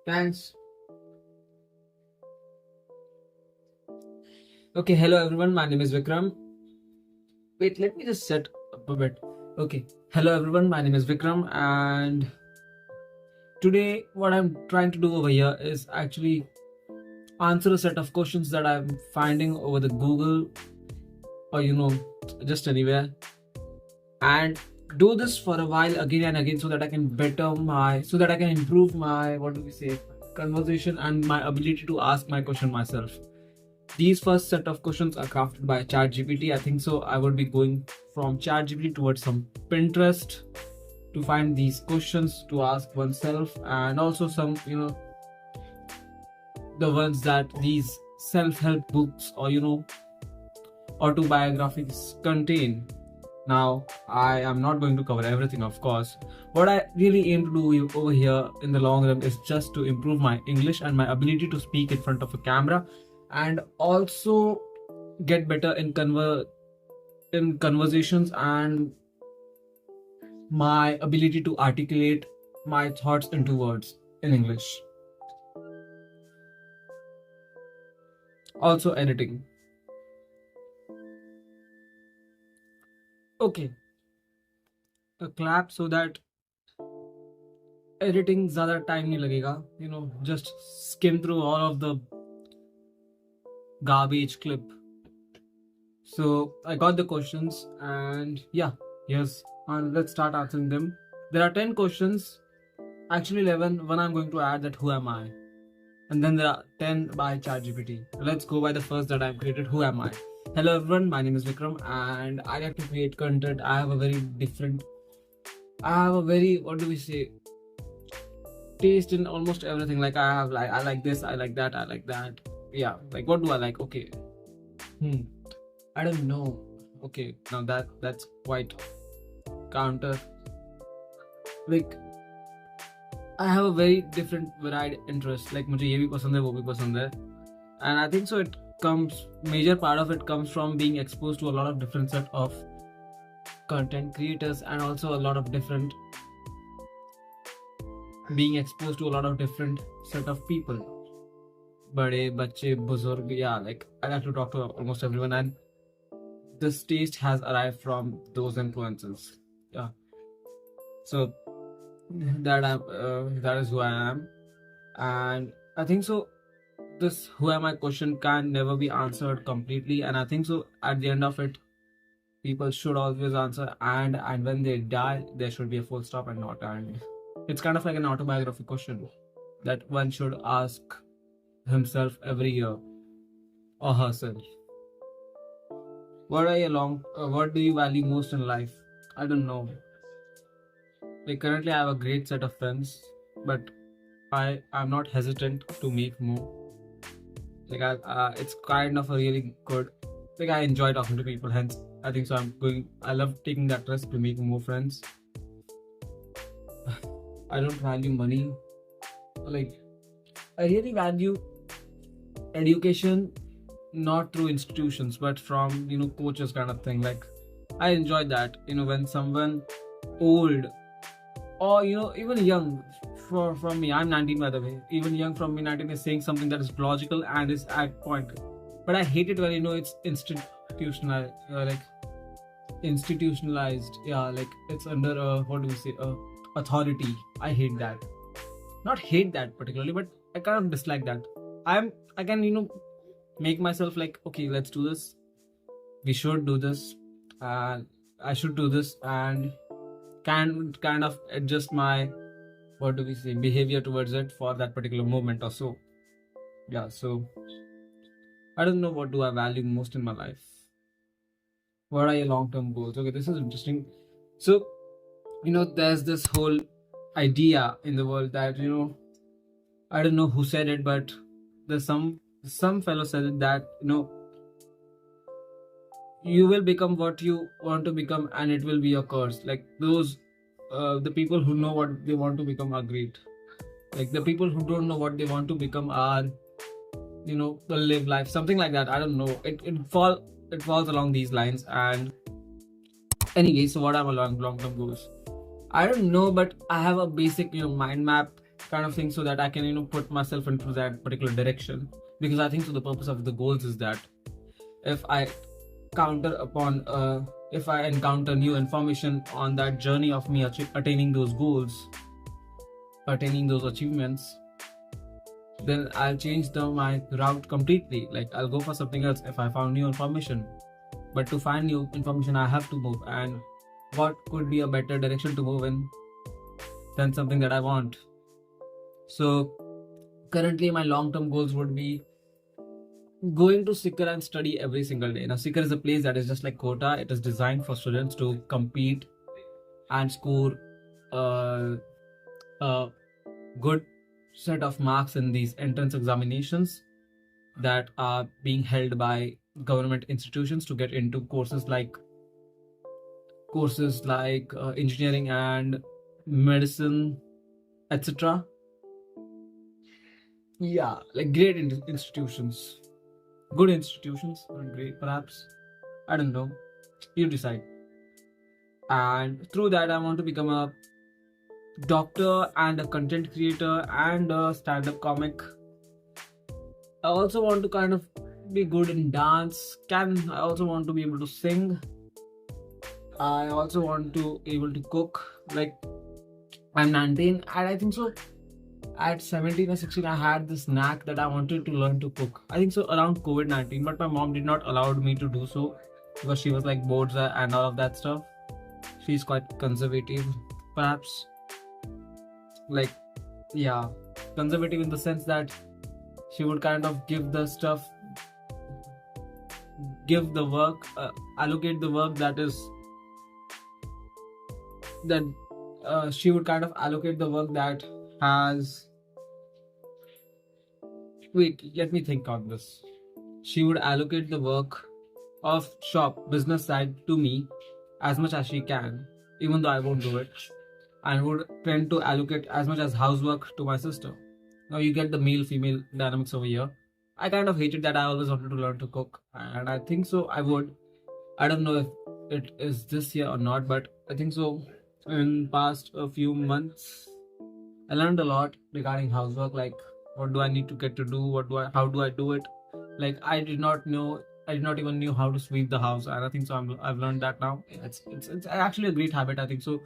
Thanks. Okay, hello everyone. My name is Vikram. Wait, let me just set up a bit. Okay, hello everyone. My name is Vikram, and today what I'm trying to do over here is actually answer a set of questions that I'm finding over the Google or just anywhere, and do this for a while again and again so that I can so that I can improve my conversation and my ability to ask my question myself. These first set of questions are crafted by ChatGPT. I think so. I would be going from ChatGPT towards some Pinterest to find these questions to ask oneself, and also some, the ones that these self-help books or autobiographies contain. Now, I am not going to cover everything, of course. What I really aim to do over here in the long run is just to improve my English and my ability to speak in front of a camera, and also get better in conversations and my ability to articulate my thoughts into words in English. Also editing. Okay, a clap so that editing ज़्यादा time नहीं लगेगा. Just skim through all of the garbage clip. So I got the questions, and let's start answering them. There are 10 questions, actually 11. One I'm going to add, that who am I, and then there are 10 by ChatGPT. Let's go by the first that I've created. Who am I? Hello everyone, my name is Vikram, and I like to create content. I have a very taste in almost everything. Like I like this, I like that, I like that. Yeah, like what do I like? Okay, I don't know. Okay, now that's quite counter. Like I have a very different varied interest. Like मुझे ये भी पसंद है, वो भी पसंद है, and I think so. Major part of it comes from being exposed to a lot of different set of content creators, and also being exposed to a lot of different set of people. Bade, bache, buzurg, yeah, like I like to talk to almost everyone, and this taste has arrived from those influences. Yeah, so that is who I am, and I think so. This who am I question can never be answered completely, and I think so. At the end of it, people should always answer, and when they die, there should be a full stop and not and. It's kind of like an autobiography question that one should ask himself every year or herself. What do you value most in life? I don't know. Like currently, I have a great set of friends, but I'm not hesitant to make more. Like it's kind of a really good. Like I enjoy talking to people. Hence, I think so. I love taking that risk to make more friends. I don't value money. Like I really value education, not through institutions, but from coaches kind of thing. Like I enjoy that. When someone old or even young from me, I'm 19 by the way. Even young from me, 19, is saying something that is logical and is at point. But I hate it when it's institutionalized. Yeah, like it's under authority. I hate that. Not hate that particularly, but I kind of dislike that. I can make myself like, okay, let's do this. We should do this. I should do this, and can kind of adjust my behavior towards it for that particular moment or so. Yeah, so I don't know, what do I value most in my life? What are your long-term goals? Okay, this is interesting. So there's this whole idea in the world that I don't know who said it, but there's some fellow said it, that you will become what you want to become, and it will be your curse. Like those the people who know what they want to become are great. Like the people who don't know what they want to become are will live life, something like that. I don't know, it falls along these lines. And anyway, so what are my long-term goals? I don't know, but I have a basic mind map kind of thing, so that I can put myself into that particular direction. Because I think so the purpose of the goals is that if I encounter new information on that journey of me attaining those goals, attaining those achievements, then I'll change my route completely. Like I'll go for something else if I found new information. But to find new information, I have to move. And what could be a better direction to move in than something that I want? So currently my long-term goals would be going to Sikar and study every single day. Now Sikar is a place that is just like Kota. It is designed for students to compete and score a good set of marks in these entrance examinations that are being held by government institutions to get into courses like engineering and medicine, etc. Yeah, like great institutions, good institutions, not great perhaps, I don't know, you decide. And through that I want to become a doctor and a content creator and a stand-up comic. I also want to kind of be good in dance. I also want to be able to sing. I also want to able to cook. Like I'm 19 and I think so at 17 or 16 I had this knack that I wanted to learn to cook. I think so around COVID-19, but my mom did not allow me to do so because she was like boards and all of that stuff. She's quite conservative, perhaps. Like, yeah, conservative in the sense that she would kind of give the work, allocate the work she would kind of allocate the work that has. Wait, let me think on this. She would allocate the work of business side to me as much as she can, even though I won't do it, and would tend to allocate as much as housework to my sister. Now you get the male-female dynamics over here. I kind of hated that. I always wanted to learn to cook, and I think so I would. I don't know if it is this year or not, but I think so. In past a few months, I learned a lot regarding housework. Like, what do I need to get to do? How do I do it? Like, I did not even knew how to sweep the house, and I think so I've learned that now. It's actually a great habit. I think so.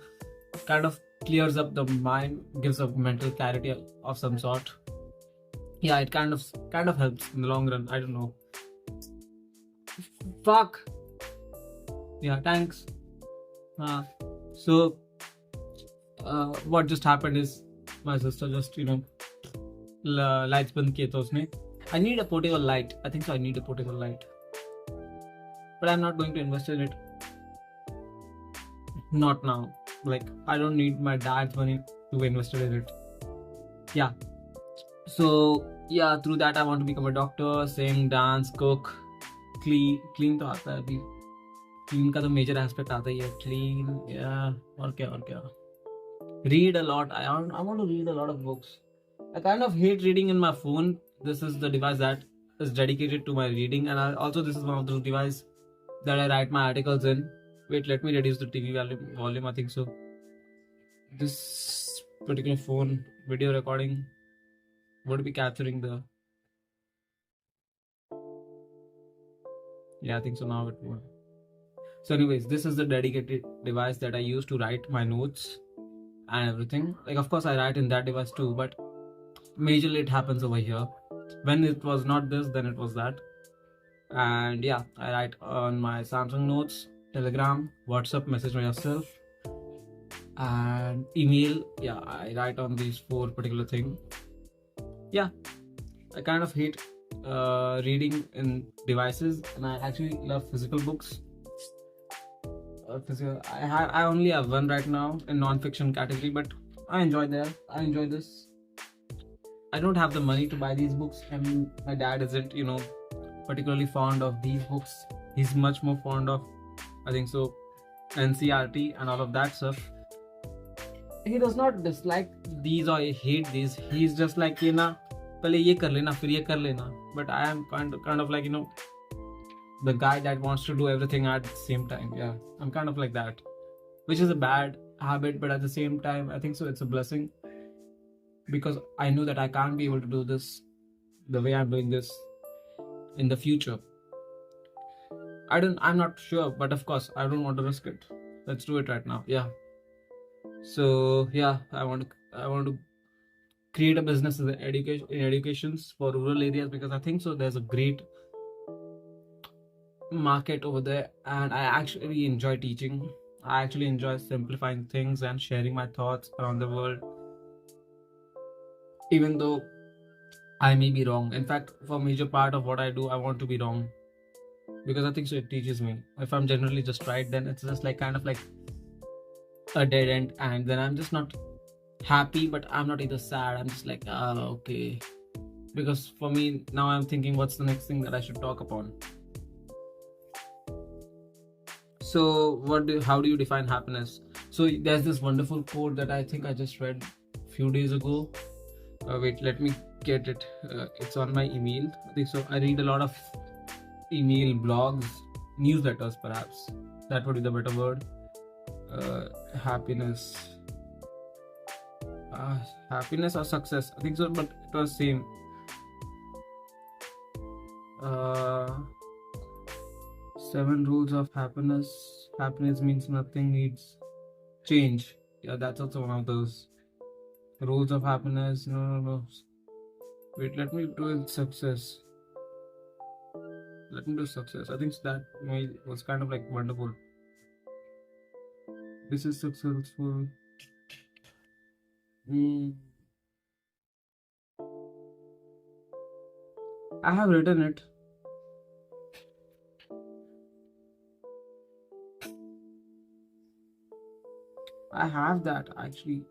Kind of clears up the mind, gives a mental clarity of some sort. Yeah, it kind of helps in the long run. I don't know. Fuck. Yeah, thanks. So what just happened is my sister just lights band kiya tha usne. I need a portable light. I think so. I need a portable light, but I'm not going to invest in it. Not now. Like, I don't need my dad's money to invest in it. Yeah. So yeah, through that I want to become a doctor, sing, dance, cook, clean तो आता है अभी. Clean का तो major aspect आता ही है. Clean, yeah. और क्या. Read a lot. I want to read a lot of books. I kind of hate reading in my phone. This is the device that is dedicated to my reading, and this is one of those devices that I write my articles in. Wait, let me reduce the TV volume. I think so. This particular phone video recording would be capturing the. Yeah, I think so. Now it would. So, anyways, this is the dedicated device that I use to write my notes and everything. Like, of course, I write in that device too, but majorly it happens over here. When it was not this, then it was that. And yeah, I write on my Samsung Notes, Telegram, WhatsApp, message myself, and email. Yeah, I write on these 4 particular things. Yeah, I kind of hate reading in devices, and I actually love physical books. I only have one right now in non-fiction category, but I enjoy this. I don't have the money to buy these books, and my dad isn't, particularly fond of these books. He's much more fond of, I think so, NCRT and all of that stuff. He does not dislike these or hate these. He's just like, पहले ये कर लेना, फिर ये कर लेना. But I am kind of like, the guy that wants to do everything at the same time. Yeah, I'm kind of like that, which is a bad habit, but at the same time, I think so it's a blessing. because I know that I can't be able to do this the way I'm doing this in the future. I'm not sure, but of course I don't want to risk it. Let's do it right now. Yeah. So yeah, I want to create a business in educations for rural areas, because I think so there's a great market over there, and I actually enjoy teaching. I actually enjoy simplifying things and sharing my thoughts around the world, even though I may be wrong. In fact, for a major part of what I do, I want to be wrong, because I think so it teaches me. If I'm generally just right, then it's just like kind of like a dead end, and then I'm just not happy, but I'm not either sad. I'm just like, okay. Because for me now, I'm thinking, what's the next thing that I should talk upon? So how do you define happiness? So there's this wonderful quote that I think I just read a few days ago. Wait, let me get it. It's on my email. I think so. I read a lot of email, blogs, newsletters, perhaps. That would be the better word. Happiness. Happiness or success? I think so, but it was same. Uh, 7 rules of happiness. Happiness means nothing needs change. Yeah, that's also one of those rules of happiness. No. Wait, let me do success. Let me do success. I think that was kind of like wonderful. This is successful. I have written it. I have that actually.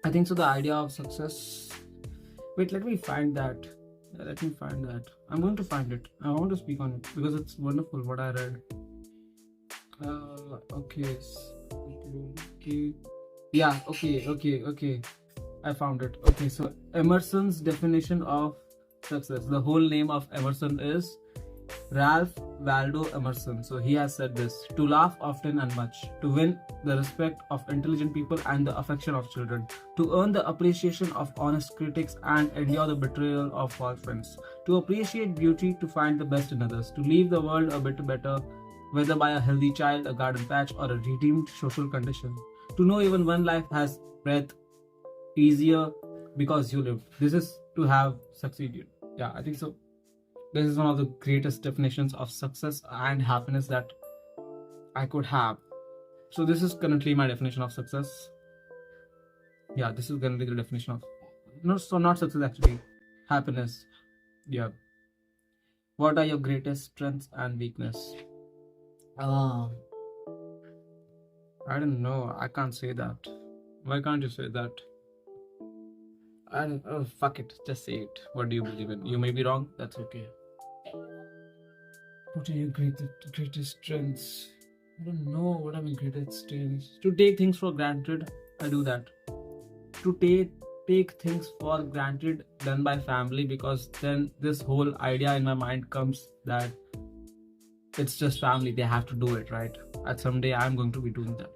I think so. The idea of success. Wait, let me find that. I'm going to find it. I want to speak on it because it's wonderful what I read. Okay. Yeah, okay. I found it. Okay, so Emerson's definition of success. The whole name of Emerson is Ralph Waldo Emerson. So he has said this: to laugh often and much, to win the respect of intelligent people and the affection of children, to earn the appreciation of honest critics and endure the betrayal of false friends, to appreciate beauty, to find the best in others, to leave the world a bit better, whether by a healthy child, a garden patch, or a redeemed social condition, to know even one life has breath easier because you lived. This is to have succeeded. Yeah, I think so. This is one of the greatest definitions of success and happiness that I could have. So this is currently my definition of success. Yeah, this is currently the definition of not success actually, happiness. Yeah. What are your greatest strengths and weakness? I don't know. I can't say that. Why can't you say that? Fuck it. Just say it. What do you believe in? You may be wrong. That's okay. What are your greatest strengths? I don't know what are my greatest strengths. To take things for granted, I do that. To take things for granted done by family, because then this whole idea in my mind comes that it's just family, they have to do it, right? At someday I'm going to be doing that,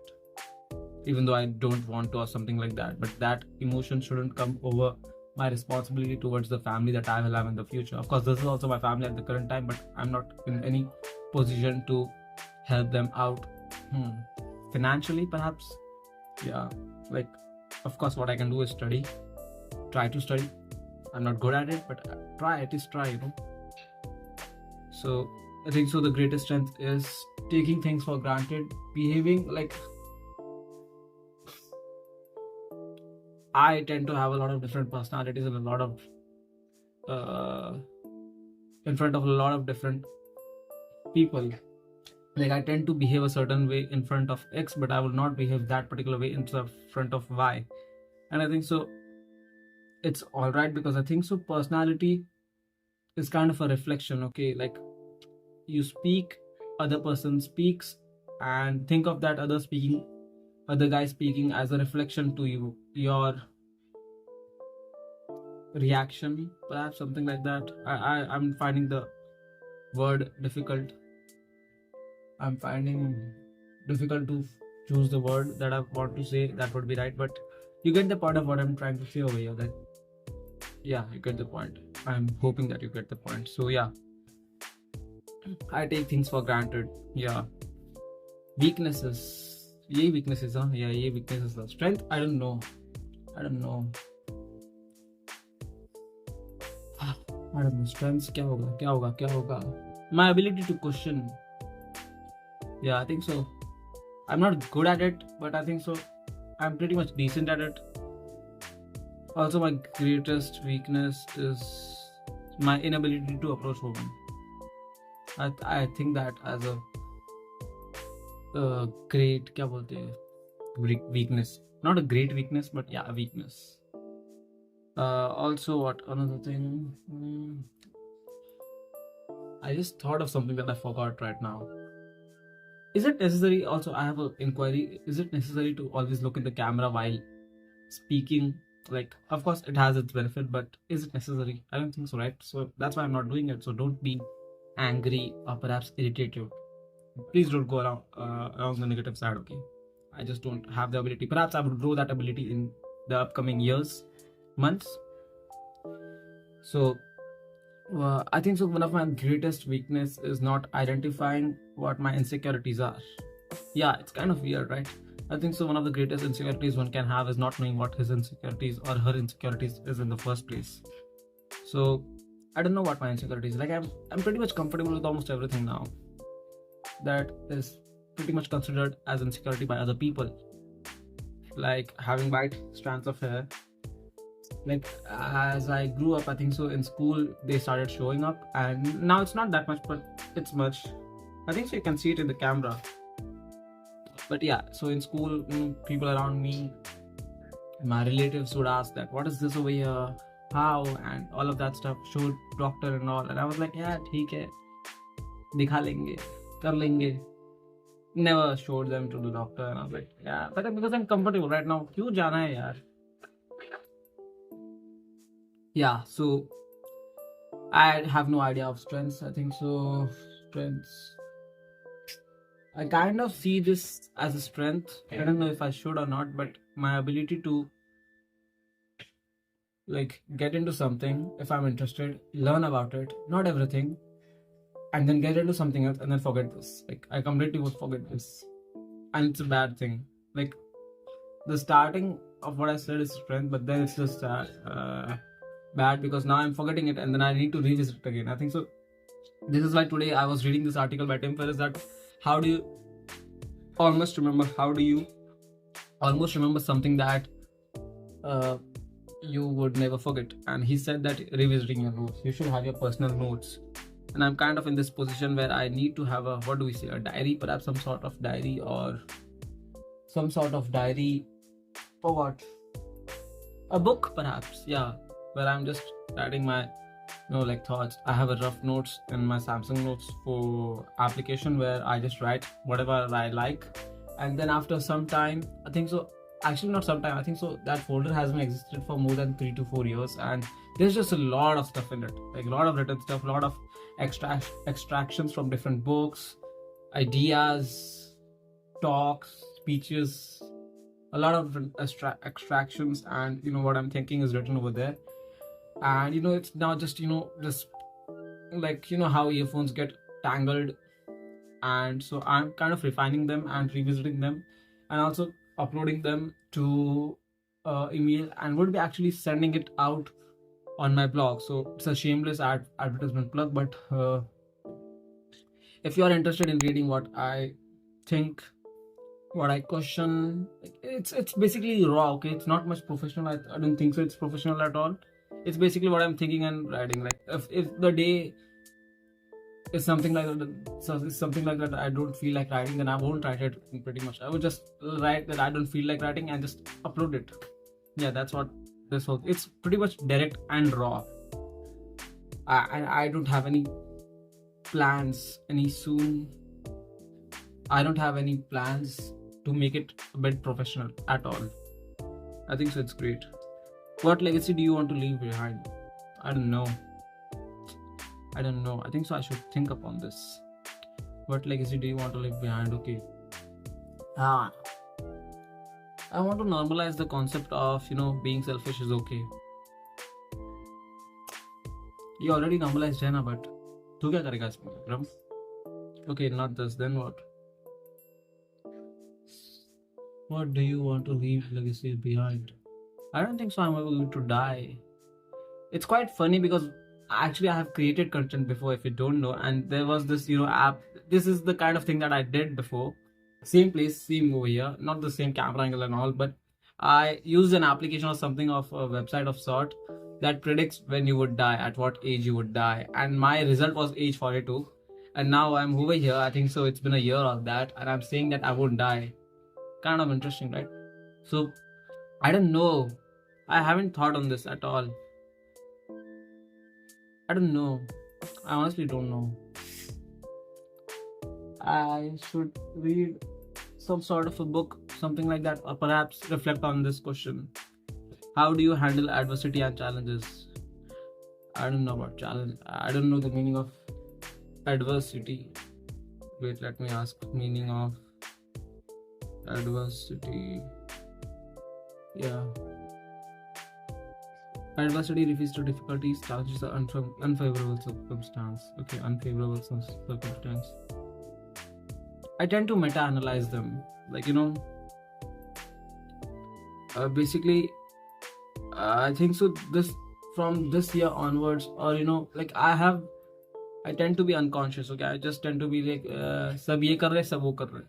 even though I don't want to or something like that. But that emotion shouldn't come over my responsibility towards the family that I will have in the future. Of course, this is also my family at the current time, but I'm not in any position to help them out financially, perhaps. Yeah, like, of course, what I can do is try to study. I'm not good at it, but at least try. So I think so the greatest strength is taking things for granted, behaving like I tend to have a lot of different personalities and a lot of in front of a lot of different people. Like, I tend to behave a certain way in front of X, but I will not behave that particular way in front of Y. And I think so it's all right, because I think so personality is kind of a reflection. Okay, like, you speak, other person speaks, and think of that other guy speaking as a reflection to you, your reaction, perhaps, something like that. I'm finding the word difficult. I'm finding difficult to choose the word that I want to say that would be right, but you get the point of what I'm trying to say over here. That yeah, you get the point. I'm hoping that you get the point. So yeah, I take things for granted. Yeah, weaknesses. ये weaknesses, huh? Yeah, ये weaknesses. Strength, I don't know. I don't know. I don't know. Strengths, क्या होगा? My ability to question. Yeah, I think so. I'm not good at it, but I think so. I'm pretty much decent at it. Also, my greatest weakness is my inability to approach women. I think that as a great, क्या बोलते हैं, weakness. Not a great weakness, but yeah, a weakness. Also, what another thing? I just thought of something that I forgot right now. Is it necessary? Also, I have an inquiry. Is it necessary to always look in the camera while speaking? Like, of course, it has its benefit, but is it necessary? I don't think so, right? So that's why I'm not doing it. So don't be angry or perhaps irritated. Please don't go around the negative side, okay? I just don't have the ability. Perhaps I would grow that ability in the upcoming years, months. So I think so. One of my greatest weakness is not identifying what my insecurities are. Yeah, it's kind of weird, right? I think so. One of the greatest insecurities one can have is not knowing what his insecurities or her insecurities is in the first place. So I don't know what my insecurities. Like I'm pretty much comfortable with almost everything now. That is pretty much considered as insecurity by other people. Like having white strands of hair. Like as I grew up, I think so in school they started showing up, and now it's not that much, but it's much. I think so you can see it in the camera. But yeah, so in school, people around me, my relatives would ask that, what is this over here? How? And all of that stuff. Showed doctor and all, and I was like, yeah, ठीक है, दिखा लेंगे, कर लेंगे. Never showed them to the doctor, and I was like, yeah, but because I'm comfortable right now, क्यों जाना है यार? Yeah, so I have no idea of strengths. I think so. Strengths. I kind of see this as a strength. I don't know if I should or not, but my ability to like get into something if I'm interested, learn about it, not everything, and then get into something else and then forget this. Like I completely would forget this, and it's a bad thing. Like the starting of what I said is strength, but then it's just bad because now I'm forgetting it and then I need to revisit it again. I think so. This is why today I was reading this article by Tim Ferriss that how do you almost remember something that you would never forget. And he said that revisiting your notes, you should have your personal notes. And I'm kind of in this position where I need to have a diary, perhaps some sort of diary or what? A book perhaps, yeah, where I'm just writing my thoughts. I have a rough notes in my Samsung Notes for application where I just write whatever I like, and then after some time, I think so, actually not some time, I think so that folder has been existed for more than 3 to 4 years, and there's just a lot of stuff in it, like a lot of written stuff, a lot of extractions from different books, ideas, talks, speeches, a lot of different extractions, and what I'm thinking is written over there. And it's now just just like how earphones get tangled, and so I'm kind of refining them and revisiting them and also uploading them to email, and would be actually sending it out on my blog. So it's a shameless advertisement plug, but if you are interested in reading what I think, what I question, it's basically raw, okay? It's not much professional. I don't think so it's professional at all. It's basically what I'm thinking and writing. Like if the day is something like that, I don't feel like writing, then I won't write it. Pretty much I would just write that I don't feel like writing and just upload it. Yeah, that's what this whole, it's pretty much direct and raw. I don't have any plans I don't have any plans to make it a bit professional at all. I think so it's great. What legacy do you want to leave behind? I don't know. I think so I should think upon this. What legacy do you want to leave behind? Okay. Ah, I want to normalize the concept of being selfish is okay. You already normalized है ना, but तू क्या करेगा इसमें ब्रह्म? Okay, not this. Then what? What do you want to leave legacy behind? I don't think so. I'm ever going to die. It's quite funny because actually I have created content before, if you don't know, and there was this app. This is the kind of thing that I did before. Same place, same over here, not the same camera angle and all, but I used an application or something of a website of sort that predicts when you would die, at what age you would die, and my result was age 42, and now I'm over here. I think so. It's been a year of that, and I'm saying that I won't die. Kind of interesting, right? So I don't know. I haven't thought on this at all. I don't know. I honestly don't know. I should read some sort of a book, something like that, or perhaps reflect on this question. How do you handle adversity and challenges? I don't know about challenge. I don't know the meaning of adversity. Wait, let me ask meaning of adversity. Yeah. Adversity refers to difficulties, challenges, or unfavorable circumstance. Okay, unfavorable circumstance. I tend to meta-analyze them. Like, basically, I think so. From this year onwards, or I tend to be unconscious. Okay, I just tend to be like, सब ये कर रहे, सब वो कर रहे,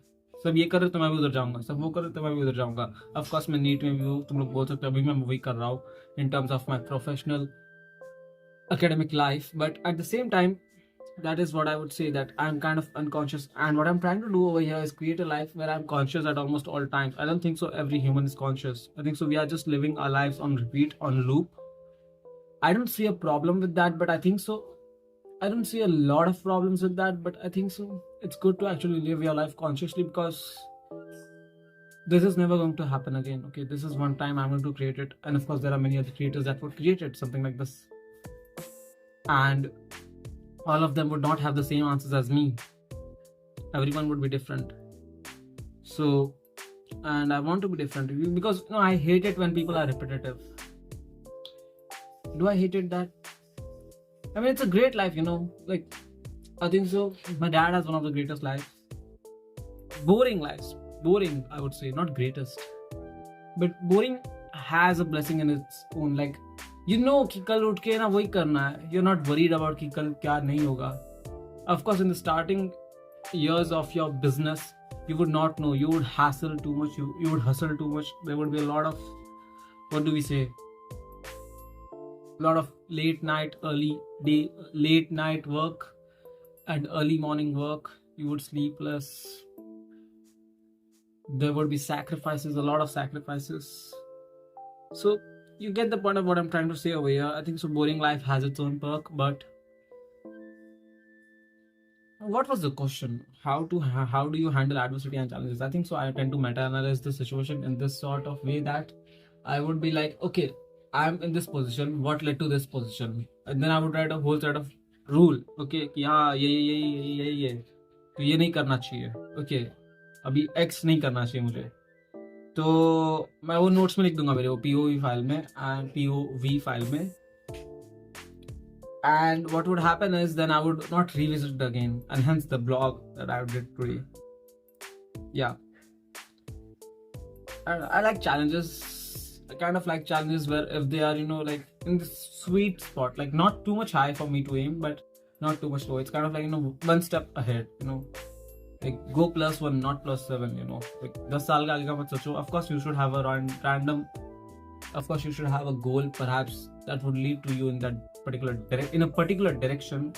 सब ये कर रहे तो मैं भी उधर जाऊंगा, सब वो कर रहे तो मैं भी उधर जाऊंगा. Of course मैं नीट में भी हूँ, तुम लोग बोल सकते हो अभी मैं वही कर रहा हूँ in terms of my professional academic life, but at the same time, that is what I would say, that I'm kind of unconscious, and what I'm trying to do over here is create a life where I'm conscious at almost all times. I don't think so every human is conscious. I think so we are just living our lives on repeat, on loop. I don't see a problem with that, but I think so I don't see a lot of problems with that, but I think so it's good to actually live your life consciously, because this is never going to happen again. Okay, this is one time I'm going to create it, and of course there are many other creators that would create it, something like this, and all of them would not have the same answers as me. Everyone would be different. So, and I want to be different, because I hate it when people are repetitive. Do I hate it that? I mean, it's a great life, like, I think so. My dad has one of the greatest lives. Boring lives. Boring, I would say, not greatest. But boring has a blessing in its own. Like, कि कल उठ के ना वही करना है. You're not worried about कि कल क्या नहीं होगा. Of course, in the starting years of your business, you would not know. You would hassle too much. You would hustle too much. There would be a lot of, what do we say? A lot of late night work and early morning work. You would sleep less. There would be sacrifices, a lot of sacrifices. So you get the point of what I'm trying to say over here. I think so boring life has its own perk, but what was the question? How do you handle adversity and challenges? I think so I tend to meta-analyze the situation in this sort of way, that I would be like, okay, I'm in this position, what led to this position, and then I would write a whole set of rule. Okay, कि हाँ ये तो ये नहीं करना चाहिए. Okay, अभी X नहीं करना चाहिए मुझे, तो मैं वो नोट्स में लिख दूंगा मेरे वो POV फाइल में and POV फाइल में. And what would happen is, then I would not revisit it again, and hence the blog that I did today. Yeah, I like challenges. I kind of like challenges where if they are, like in the sweet spot, like not too much high for me to aim, but not too much low. It's kind of like, one step ahead, like go +1, not +7, like 10 साल का आगे का मत सोचो. Of course, you should have a random, of course, you should have a goal, perhaps, that would lead to you in that particular direction,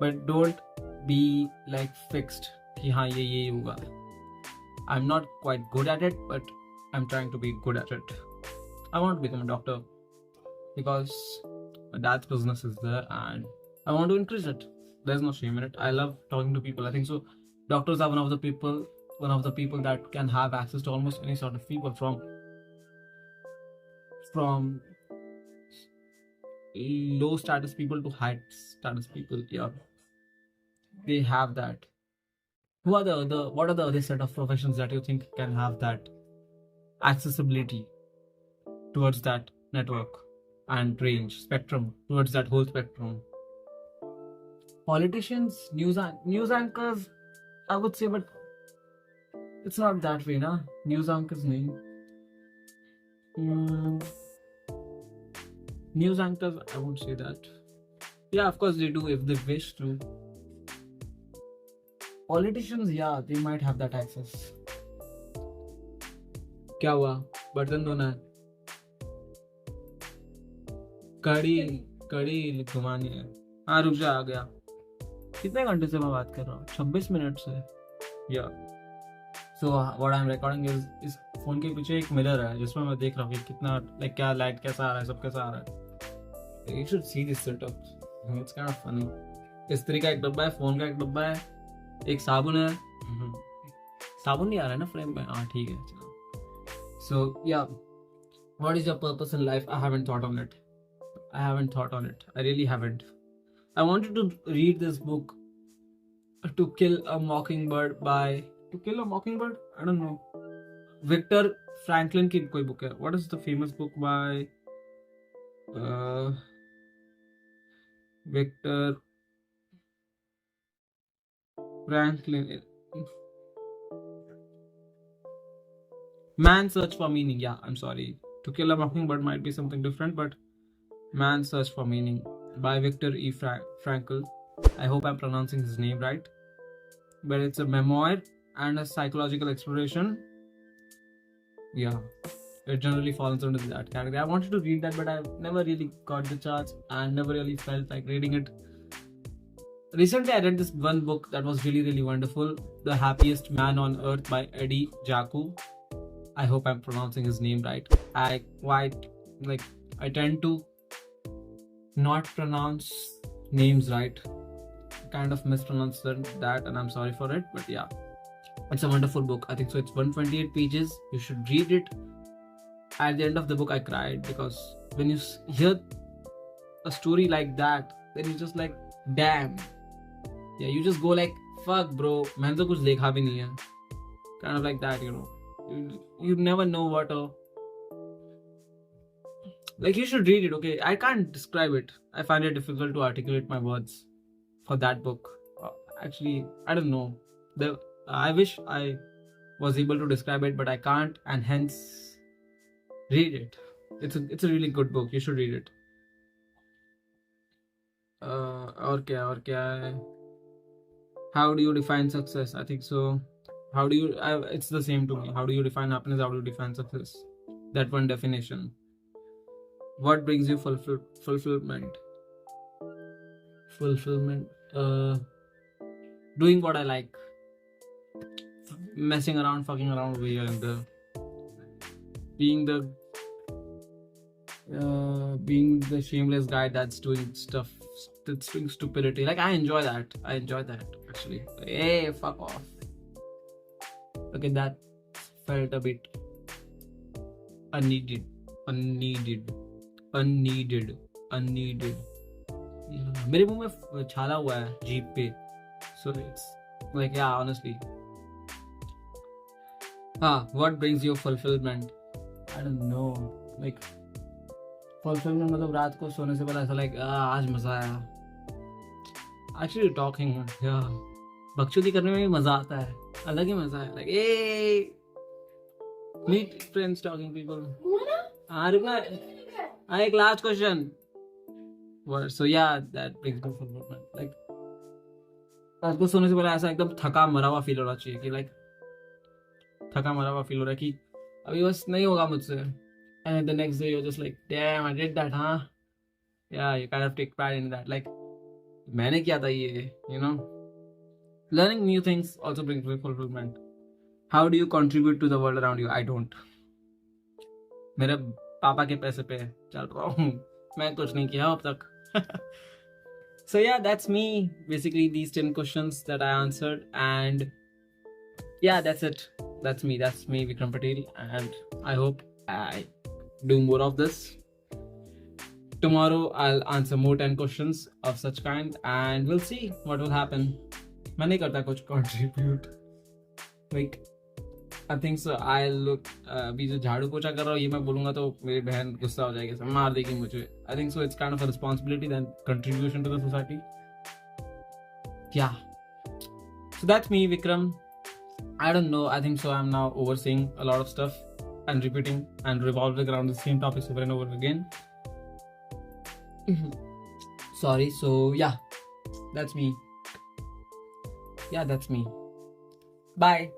but don't be like fixed कि हाँ ये होगा. I'm not quite good at it, but I'm trying to be good at it. I want to become a doctor because my dad's business is there and I want to increase it. There's no shame in it. I love talking to people. I think so. Doctors are one of the people that can have access to almost any sort of people, from low status people to high status people. Yeah, they have that. what are the other set of professions that you think can have that accessibility towards that network and range spectrum, towards that whole spectrum? Politicians, news anchors, I would say, but it's not that way, na? News anchors name. News anchors, I won't say that. Yeah, of course they do if they wish to. Politicians, yeah, they might have that access. क्या हुआ? बर्तन धोना है. कड़ी घुमानी है. हाँ रुक जा, आ गया. कितने घंटे से मैं बात कर रहा हूँ? 26 मिनट से. या so what I am recording इस फोन के पीछे एक मिरर है जिसमें मैं देख रहा हूँ कि कितना लाइक क्या लाइट कैसा आ रहा है, सब कैसा आ रहा है. You should see this setup. It's kind of funny. इस्त्री का एक डब्बा है, फोन का एक डब्बा है, एक साबुन है. साबुन नहीं आ रहा है ना फ्रेम में. हाँ ठीक है चलो. सो या what is your purpose in life? I haven't thought on it. I really haven't. I wanted to read this book, To Kill a Mockingbird by To Kill a Mockingbird? I don't know. Victor Franklin की कोई book है. What is the famous book by Victor Franklin? Man's Search for Meaning. Yeah, I'm sorry. To Kill a Mockingbird might be something different, but Man's Search for Meaning by Viktor E. Frankl. I hope I'm pronouncing his name right. But it's a memoir and a psychological exploration. Yeah, it generally falls under that category. I wanted to read that, but I've never really got the chance and never really felt like reading it. Recently, I read this one book that was really, really wonderful. The Happiest Man on Earth by Eddie Jaku. I hope I'm pronouncing his name right. I tend to not pronounce names right. Kind of mispronounce that, and I'm sorry for it, but yeah, it's a wonderful book. I think so. It's 128 pages. You should read it. At the end of the book, I cried because when you hear a story like that, then you just like, damn. Yeah, you just go like, fuck, bro. मैंने तो कुछ देखा भी नहीं है. Kind of like that, you know. You never know what a. Like, you should read it, okay? I can't describe it. I find it difficult to articulate my words for that book. Actually, I don't know. I wish I was able to describe it, but I can't, and hence, read it. It's a really good book. You should read it. और क्या है? How do you define success? I think so. How do you? It's the same to me. How do you define happiness? How do you define success? That one definition. What brings you fulfillment? Doing what I like. Messing around, fucking around over here and there. Being the shameless guy that's doing stuff, that's doing stupidity. Like, I enjoy that actually. Hey, fuck off. Okay, that felt a bit unneeded. मेरे मुंह में छाला हुआ है jeep पे. So it's like, yeah, honestly. What brings you fulfillment? I don't know. Like, fulfillment मतलब रात को सोने से पहले ऐसा like, आज मजा आया. Actually talking, yeah. बकचोदी करने में भी मजा आता है. अलग ही मजा है. Like, hey, meet friends, talking people. रुकना. एक last question. So yeah, that brings me fulfillment. Like, रात को सोने से पहले ऐसा एकदम थका मरा हुआ फील होना चाहिए कि like थका मरा हुआ फील हो रहा है कि अभी बस नहीं होगा मुझसे. And the next day you're just like, damn, I did that, huh? Yeah, you kind of take pride in that. Like, मैंने किया था ये, you know. Learning new things also brings me fulfillment. How do you contribute to the world around you? I don't. मेरे पापा के पैसे पे चल रहा हूँ. मैं कुछ नहीं किया अब तक. So yeah, that's me. Basically, these 10 questions that I answered, and yeah, that's it. That's me, Vikram Patel, and I hope I do more of this. Tomorrow I'll answer more 10 questions of such kind, and we'll see what will happen. मैं नहीं करता कुछ contribute. Like I think so. I look अभी जो झाड़ू पोछा कर रहा हूँ ये मैं बोलूँगा तो मेरी बहन गुस्सा हो जाएगी, मार देगी मुझे. I think so. It's kind of a responsibility than contribution to the society. Yeah. So that's me, Vikram. I don't know. I think so. I'm now overseeing a lot of stuff and repeating and revolving around the same topics over and over again. Sorry. So yeah, that's me. Yeah, that's me. Bye.